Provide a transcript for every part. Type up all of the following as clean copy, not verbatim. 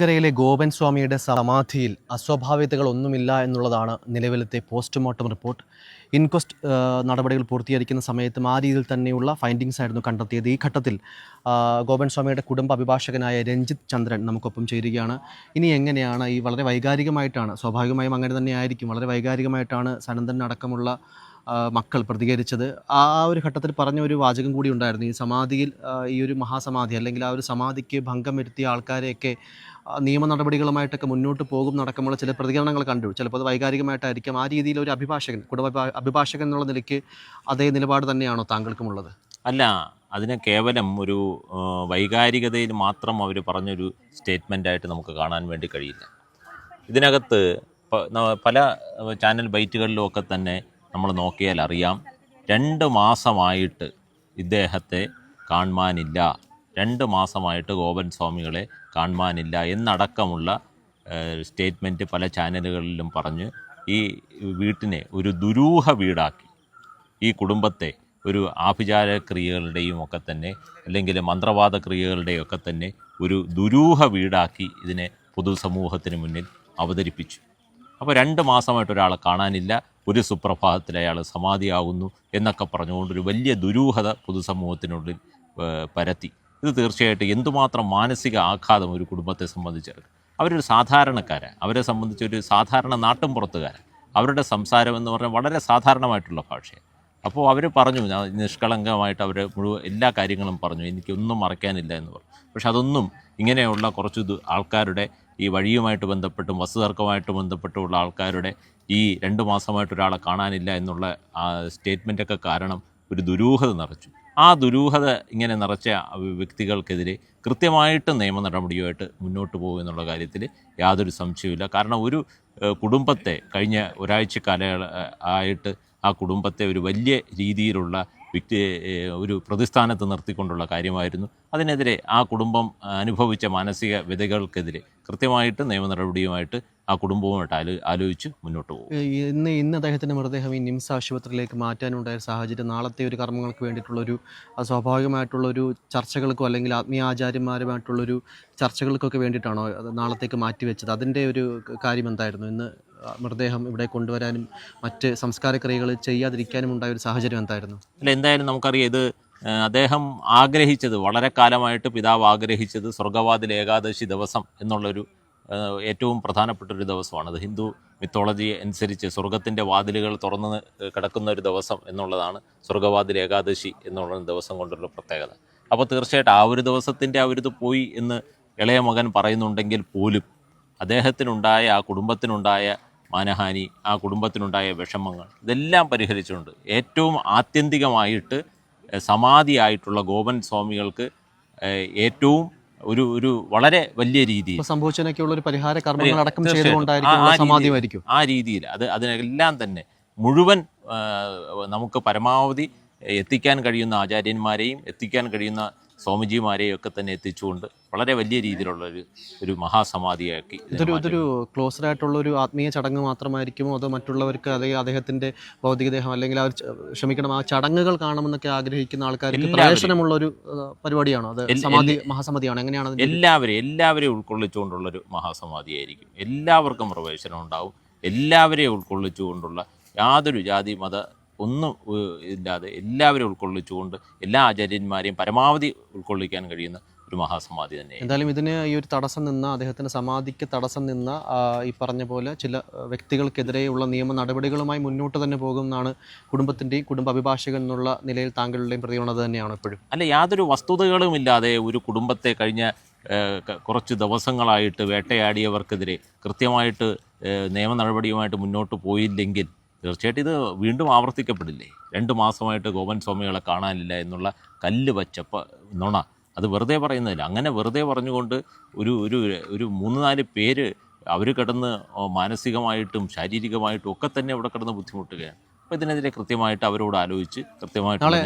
ക്കരയിലെ ഗോപൻ സ്വാമിയുടെ സമാധിയിൽ അസ്വാഭാവികതകളൊന്നുമില്ല എന്നുള്ളതാണ് നിലവിലത്തെ പോസ്റ്റ്മോർട്ടം റിപ്പോർട്ട്. ഇൻക്വസ്റ്റ് നടപടികൾ പൂർത്തീകരിക്കുന്ന സമയത്തും ആ രീതിയിൽ തന്നെയുള്ള ഫൈൻഡിങ്സ് ആയിരുന്നു കണ്ടെത്തിയത്. ഈ ഘട്ടത്തിൽ ഗോപൻ സ്വാമിയുടെ കുടുംബ അഭിഭാഷകനായ രഞ്ജിത്ത് ചന്ദ്രൻ നമുക്കൊപ്പം ചേരുകയാണ്. ഇനി എങ്ങനെയാണ് ഈ വളരെ വൈകാരികമായിട്ടാണ്, സ്വാഭാവികമായും അങ്ങനെ തന്നെ ആയിരിക്കും, വളരെ വൈകാരികമായിട്ടാണ് സനന്ദൻ അടക്കമുള്ള മക്കൾ പ്രതികരിച്ചത്. ആ ഒരു ഘട്ടത്തിൽ പറഞ്ഞ ഒരു വാചകം കൂടി ഉണ്ടായിരുന്നു. ഈ സമാധിയിൽ ഈ ഒരു മഹാസമാധി അല്ലെങ്കിൽ ആ ഒരു സമാധിക്ക് ഭംഗം വരുത്തിയ ആൾക്കാരെയൊക്കെ നിയമ നടപടികളുമായിട്ടൊക്കെ മുന്നോട്ട് പോകും നടക്കമുള്ള ചില പ്രതികരണങ്ങൾ കണ്ടു. ചിലപ്പോൾ അത് വൈകാരികമായിട്ടായിരിക്കും. ആ രീതിയിൽ ഒരു അഭിഭാഷകൻ, അഭിഭാഷകൻ എന്നുള്ള നിലയ്ക്ക് അതേ നിലപാട് തന്നെയാണോ താങ്കൾക്കുമുള്ളത്? അല്ല, അതിനെ കേവലം ഒരു വൈകാരികതയിൽ മാത്രം അവർ പറഞ്ഞൊരു സ്റ്റേറ്റ്മെൻറ്റായിട്ട് നമുക്ക് കാണാൻ വേണ്ടി കഴിയില്ല. ഇതിനകത്ത് പല ചാനൽ ബൈറ്റുകളിലും ഒക്കെ തന്നെ നമ്മൾ നോക്കിയാൽ അറിയാം, 2 മാസമായിട്ട് ഇദ്ദേഹത്തെ കാണുവാനില്ല, 2 മാസമായിട്ട് ഗോപൻ സ്വാമികളെ കാണുവാനില്ല എന്നടക്കമുള്ള സ്റ്റേറ്റ്മെൻറ്റ് പല ചാനലുകളിലും പറഞ്ഞ് ഈ വീട്ടിനെ ഒരു ദുരൂഹ വീടാക്കി, ഈ കുടുംബത്തെ ഒരു ആഭിചാര ക്രിയകളുടെയും ഒക്കെ തന്നെ അല്ലെങ്കിൽ മന്ത്രവാദ ക്രിയകളുടെയും ഒക്കെ തന്നെ ഒരു ദുരൂഹ വീടാക്കി ഇതിനെ പൊതുസമൂഹത്തിന് മുന്നിൽ അവതരിപ്പിച്ചു. അപ്പോൾ 2 മാസമായിട്ട് ഒരാളെ കാണാനില്ല, ഒരു സുപ്രഭാതത്തിൽ അയാൾ സമാധിയാകുന്നു എന്നൊക്കെ പറഞ്ഞുകൊണ്ടൊരു വലിയ ദുരൂഹത പൊതുസമൂഹത്തിനുള്ളിൽ പരത്തി. ഇത് തീർച്ചയായിട്ടും എന്തുമാത്രം മാനസിക ആഘാതം ഒരു കുടുംബത്തെ സംബന്ധിച്ചെടുക്കും. അവരൊരു സാധാരണക്കാരാണ്, അവരെ സംബന്ധിച്ചൊരു സാധാരണ നാട്ടിൻപുറത്തുകാരാണ്. അവരുടെ സംസാരം എന്ന് പറഞ്ഞാൽ വളരെ സാധാരണമായിട്ടുള്ള ഭാഷയാണ്. അപ്പോൾ അവർ പറഞ്ഞു, നിഷ്കളങ്കമായിട്ട് അവർ എല്ലാ കാര്യങ്ങളും പറഞ്ഞു, എനിക്കൊന്നും മറയ്ക്കാനില്ല എന്ന് പറഞ്ഞു. പക്ഷെ അതൊന്നും ഇങ്ങനെയുള്ള കുറച്ച് ആൾക്കാരുടെ, ഈ വഴിയുമായിട്ട് ബന്ധപ്പെട്ടും വസ്തുതർക്കമായിട്ട് ബന്ധപ്പെട്ടുള്ള ആൾക്കാരുടെ ഈ 2 മാസമായിട്ട് ഒരാളെ കാണാനില്ല എന്നുള്ള ആ സ്റ്റേറ്റ്മെൻറ്റൊക്കെ കാരണം ഒരു ദുരൂഹത നിറച്ചു. ആ ദുരൂഹത ഇങ്ങനെ നിറച്ച വ്യക്തികൾക്കെതിരെ കൃത്യമായിട്ട് നിയമ നടപടിയുമായിട്ട് മുന്നോട്ട് പോകും എന്നുള്ള കാര്യത്തിൽ യാതൊരു സംശയവുമില്ല. കാരണം ഒരു കുടുംബത്തെ കഴിഞ്ഞ ഒരാഴ്ച ആയിട്ട് ആ കുടുംബത്തെ ഒരു വലിയ രീതിയിലുള്ള ഒരു പ്രതിസ്ഥാനത്ത് നിർത്തിക്കൊണ്ടുള്ള കാര്യമായിരുന്നു. അതിനെതിരെ ആ കുടുംബം അനുഭവിച്ച മാനസിക വ്യതകൾക്കെതിരെ കൃത്യമായിട്ട് നിയമ നടപടിയുമായിട്ട് ആ കുടുംബവുമായിട്ട് ആലോചിച്ച് മുന്നോട്ട് പോകും. ഇന്ന് അദ്ദേഹത്തിൻ്റെ മൃതദേഹം ഈ നിംസ് ആശുപത്രിയിലേക്ക് മാറ്റാനുണ്ടായ സാഹചര്യം നാളത്തെ ഒരു കർമ്മങ്ങൾക്ക് വേണ്ടിയിട്ടുള്ളൊരു സ്വാഭാവികമായിട്ടുള്ളൊരു ചർച്ചകൾക്കോ അല്ലെങ്കിൽ ആത്മീയ ആചാര്യന്മാരുമായിട്ടുള്ളൊരു ചർച്ചകൾക്കൊക്കെ വേണ്ടിയിട്ടാണോ അത് നാളത്തേക്ക് മാറ്റിവെച്ചത്? അതിൻ്റെ ഒരു കാര്യം എന്തായിരുന്നു? ഇന്ന് മൃതദേഹം ഇവിടെ കൊണ്ടുവരാനും മറ്റ് സംസ്കാര ക്രിയകൾ ചെയ്യാതിരിക്കാനും ഉണ്ടായ ഒരു സാഹചര്യം എന്തായിരുന്നു? അല്ല, എന്തായാലും നമുക്കറിയാം, ഇത് അദ്ദേഹം ആഗ്രഹിച്ചത്, വളരെ കാലമായിട്ട് പിതാവ് ആഗ്രഹിച്ചത് സ്വർഗവാതിൽ ഏകാദശി ദിവസം എന്നുള്ളൊരു ഏറ്റവും പ്രധാനപ്പെട്ടൊരു ദിവസമാണത്. ഹിന്ദു മിത്തോളജി അനുസരിച്ച് സ്വർഗത്തിൻ്റെ വാതിലുകൾ തുറന്ന് കിടക്കുന്ന ഒരു ദിവസം എന്നുള്ളതാണ് സ്വർഗവാതിൽ ഏകാദശി എന്നുള്ള ദിവസം കൊണ്ടുള്ള പ്രത്യേകത. അപ്പോൾ തീർച്ചയായിട്ടും ആ ഒരു ദിവസത്തിൻ്റെ ആ ഒരു ഇത് പോയി എന്ന് ഇളയ മകൻ പറയുന്നുണ്ടെങ്കിൽ പോലും അദ്ദേഹത്തിനുണ്ടായ, ആ കുടുംബത്തിനുണ്ടായ മാനഹാനി, ആ കുടുംബത്തിനുണ്ടായ വിഷമങ്ങൾ, ഇതെല്ലാം പരിഹരിച്ചുകൊണ്ട് ഏറ്റവും ആത്യന്തികമായിട്ട് സമാധിയായിട്ടുള്ള ഗോപൻ സ്വാമികൾക്ക് ഏറ്റവും ഒരു വളരെ വലിയ രീതിയിൽ സംഭവിച്ചതിനൊക്കെയുള്ള ഒരു പരിഹാര കർമ്മങ്ങൾ അടക്കം ചെയ്തുകൊണ്ടായിരിക്കും ആ രീതിയിൽ അതിനെല്ലാം തന്നെ മുഴുവൻ നമുക്ക് പരമാവധി എത്തിക്കാൻ കഴിയുന്ന ആചാര്യന്മാരെയും എത്തിക്കാൻ കഴിയുന്ന സ്വാമിജിമാരെയും ഒക്കെ തന്നെ എത്തിച്ചുകൊണ്ട് വളരെ വലിയ രീതിയിലുള്ള ഒരു മഹാസമാധിയാക്കി. ഇതൊരു ക്ലോസ്ഡ് ആയിട്ടുള്ള ഒരു ആത്മീയ ചടങ്ങ് മാത്രമായിരിക്കുമോ, അതോ മറ്റുള്ളവർക്ക് അല്ലെങ്കിൽ അദ്ദേഹത്തിൻ്റെ ഭൗതികദേഹം അല്ലെങ്കിൽ ആ ചടങ്ങുകൾ കാണുമെന്നൊക്കെ ആഗ്രഹിക്കുന്ന ആൾക്കാർക്ക് പ്രവേശനമുള്ള ഒരു പരിപാടിയാണോ? അത് മഹാസമാധിയാണോ? എങ്ങനെയാണ്? എല്ലാവരെയും ഉൾക്കൊള്ളിച്ചുകൊണ്ടുള്ളൊരു മഹാസമാധിയായിരിക്കും. എല്ലാവർക്കും പ്രവേശനം ഉണ്ടാവും. എല്ലാവരെയും ഉൾക്കൊള്ളിച്ചുകൊണ്ടുള്ള, യാതൊരു ജാതി മത ഒന്നും ഇല്ലാതെ എല്ലാവരും ഉൾക്കൊള്ളിച്ചുകൊണ്ട് എല്ലാ ആചാര്യന്മാരെയും പരമാവധി ഉൾക്കൊള്ളിക്കാൻ കഴിയുന്ന ഒരു മഹാസമാധി തന്നെയാണ്. എന്തായാലും ഇതിന് ഈ ഒരു തടസ്സം നിന്ന, അദ്ദേഹത്തിൻ്റെ സമാധിക്ക് തടസ്സം നിന്ന ഈ പറഞ്ഞ പോലെ ചില വ്യക്തികൾക്കെതിരെയുള്ള നിയമ നടപടികളുമായി മുന്നോട്ട് തന്നെ പോകുമെന്നാണ് കുടുംബത്തിൻ്റെയും കുടുംബ അഭിഭാഷകൻ എന്നുള്ള നിലയിൽ താങ്കളുടെയും പ്രതികരണം തന്നെയാണ് എപ്പോഴും? അല്ല, യാതൊരു വസ്തുതകളുമില്ലാതെ ഒരു കുടുംബത്തെ കഴിഞ്ഞ കുറച്ച് ദിവസങ്ങളായിട്ട് വേട്ടയാടിയവർക്കെതിരെ കൃത്യമായിട്ട് നിയമ നടപടിയുമായിട്ട് മുന്നോട്ട് പോയില്ലെങ്കിൽ തീർച്ചയായിട്ടും ഇത് വീണ്ടും ആവർത്തിക്കപ്പെടില്ലേ? 2 മാസമായിട്ട് ഗോപൻ സ്വാമികളെ കാണാനില്ല എന്നുള്ള കല്ല് വച്ചപ്പ നുണ, അത് വെറുതെ പറയുന്നതില്ല. അങ്ങനെ വെറുതെ പറഞ്ഞുകൊണ്ട് ഒരു 3-4 പേര് അവർ കിടന്ന് മാനസികമായിട്ടും ശാരീരികമായിട്ടും ഒക്കെ തന്നെ അവിടെ കിടന്ന് ബുദ്ധിമുട്ടുകയാണ്. അപ്പോൾ ഇതിനെതിരെ കൃത്യമായിട്ട് അവരോട് ആലോചിച്ച് കൃത്യമായിട്ട് നാളെ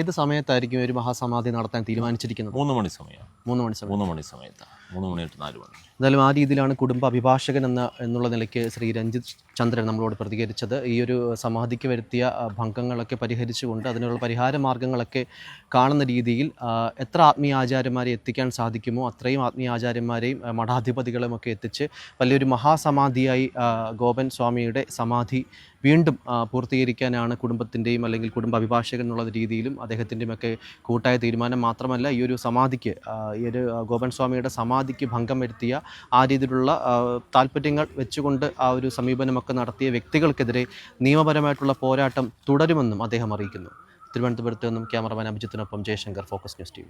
ഏത് സമയത്തായിരിക്കും ഒരു മഹാസമാധി നടത്താൻ തീരുമാനിച്ചിരിക്കുന്നത്? 3 മണി സമയം 3 മണി സമയം. 3 മണി സമയത്താണ്, 3 മണി തൊട്ട് 4 മണി. എന്തായാലും ആ രീതിയിലാണ് കുടുംബ അഭിഭാഷകൻ എന്നുള്ള നിലയ്ക്ക് ശ്രീ രഞ്ജിത്ത് ചന്ദ്രൻ നമ്മളോട് പ്രതികരിച്ചത്. ഈ ഒരു സമാധിക്ക് വരുത്തിയ ഭംഗങ്ങളൊക്കെ പരിഹരിച്ചുകൊണ്ട് അതിനുള്ള പരിഹാര മാർഗ്ഗങ്ങളൊക്കെ കാണുന്ന രീതിയിൽ എത്ര ആത്മീയ ആചാര്യന്മാരെ എത്തിക്കാൻ സാധിക്കുമോ അത്രയും ആത്മീയ ആചാര്യന്മാരെയും മഠാധിപതികളും ഒക്കെ എത്തിച്ച് വലിയൊരു മഹാസമാധിയായി ഗോപൻ സ്വാമിയുടെ സമാധി വീണ്ടും പൂർത്തീകരിക്കാനാണ് കുടുംബത്തിൻ്റെയും അല്ലെങ്കിൽ കുടുംബ അഭിഭാഷകൻ എന്നുള്ള രീതിയിലും അദ്ദേഹത്തിൻ്റെയും ഒക്കെ കൂട്ടായ തീരുമാനം. മാത്രമല്ല ഈ ഒരു സമാധിക്ക് ഈ ഒരു ഗോപൻ സ്വാമിയുടെ സമാധിക്ക് ഭംഗം വരുത്തിയ ആ രീതിയിലുള്ള താല്പര്യങ്ങൾ വെച്ചുകൊണ്ട് ആ ഒരു സമീപനമൊക്കെ നടത്തിയ വ്യക്തികൾക്കെതിരെ നിയമപരമായിട്ടുള്ള പോരാട്ടം തുടരുമെന്നും അദ്ദേഹം അറിയിക്കുന്നു. തിരുവനന്തപുരത്ത് നിന്നും ക്യാമറമാൻ അഭിജിത്തിനൊപ്പം ജയശങ്കർ, ഫോക്കസ് ന്യൂസ് TV.